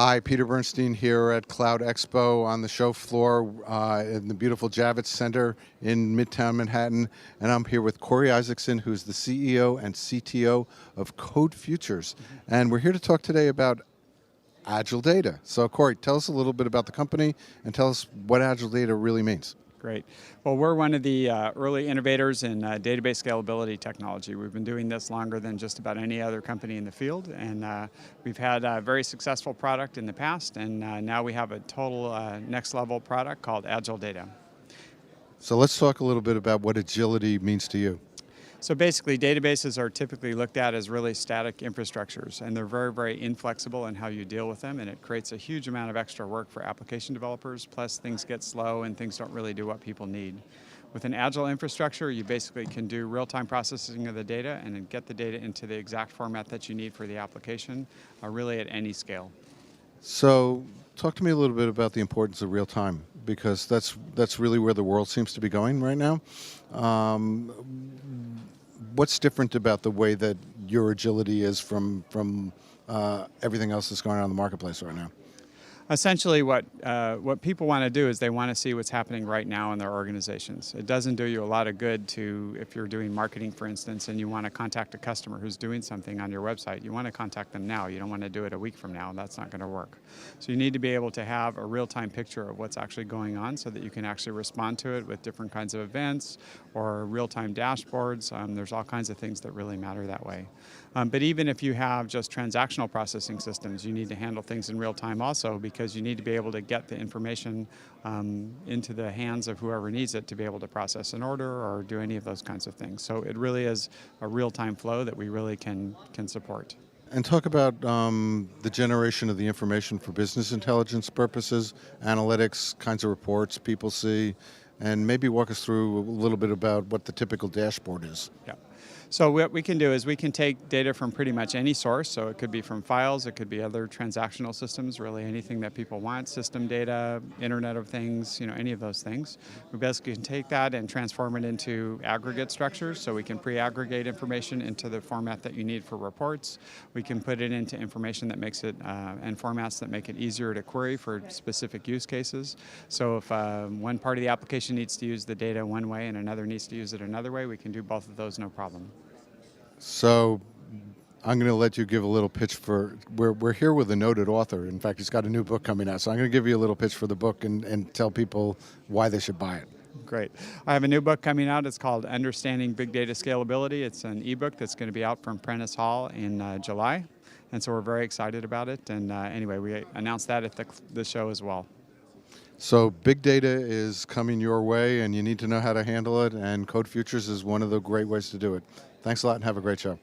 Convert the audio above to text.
Hi, Peter Bernstein here at Cloud Expo on the show floor in the beautiful Javits Center in Midtown Manhattan. And I'm here with Corey Isaacson, who's the CEO and CTO of CodeFutures. And we're here to talk today about Agile Data. So Corey, tell us a little bit about the company and tell us what Agile Data really means. Great. Well, we're one of the early innovators in database scalability technology. We've been doing this longer than just about any other company in the field, and we've had a very successful product in the past, and now we have a total next level product called Agile Data. So let's talk a little bit about what agility means to you. So basically, databases are typically looked at as really static infrastructures, and they're very, very inflexible in how you deal with them, and it creates a huge amount of extra work for application developers, plus things get slow and things don't really do what people need. With an agile infrastructure, you basically can do real-time processing of the data and then get the data into the exact format that you need for the application, really at any scale. So talk to me a little bit about the importance of real time, because that's really where the world seems to be going right now. What's different about the way that your agility is from everything else that's going on in the marketplace right now? Essentially, what people want to do is they want to see what's happening right now in their organizations. It doesn't do you a lot of good to, if you're doing marketing, for instance, and you want to contact a customer who's doing something on your website, you want to contact them now. You don't want to do it a week from now. That's not going to work. So you need to be able to have a real-time picture of what's actually going on so that you can actually respond to it with different kinds of events or real-time dashboards. There's all kinds of things that really matter that way. But even if you have just transactional processing systems, you need to handle things in real time also, because you need to be able to get the information into the hands of whoever needs it to be able to process an order or do any of those kinds of things. So it really is a real-time flow that we really can support. And talk about the generation of the information for business intelligence purposes, analytics, kinds of reports people see, and maybe walk us through a little bit about what the typical dashboard is. Yeah. So what we can do is we can take data from pretty much any source. So it could be from files, it could be other transactional systems, really anything that people want, system data, Internet of Things, any of those things. We basically can take that and transform it into aggregate structures. So we can pre-aggregate information into the format that you need for reports. We can put it into information that makes it, and formats that make it easier to query for specific use cases. So if one part of the application needs to use the data one way and another needs to use it another way, we can do both of those no problem. So I'm going to let you give a little pitch for, we're here with a noted author. In fact, he's got a new book coming out. So I'm going to give you a little pitch for the book and tell people why they should buy it. Great. I have a new book coming out. It's called Understanding Big Data Scalability. It's an ebook that's going to be out from Prentice Hall in July. And so we're very excited about it. And anyway, we announced that at the show as well. So big data is coming your way, and you need to know how to handle it, and CodeFutures is one of the great ways to do it. Thanks a lot, and have a great show.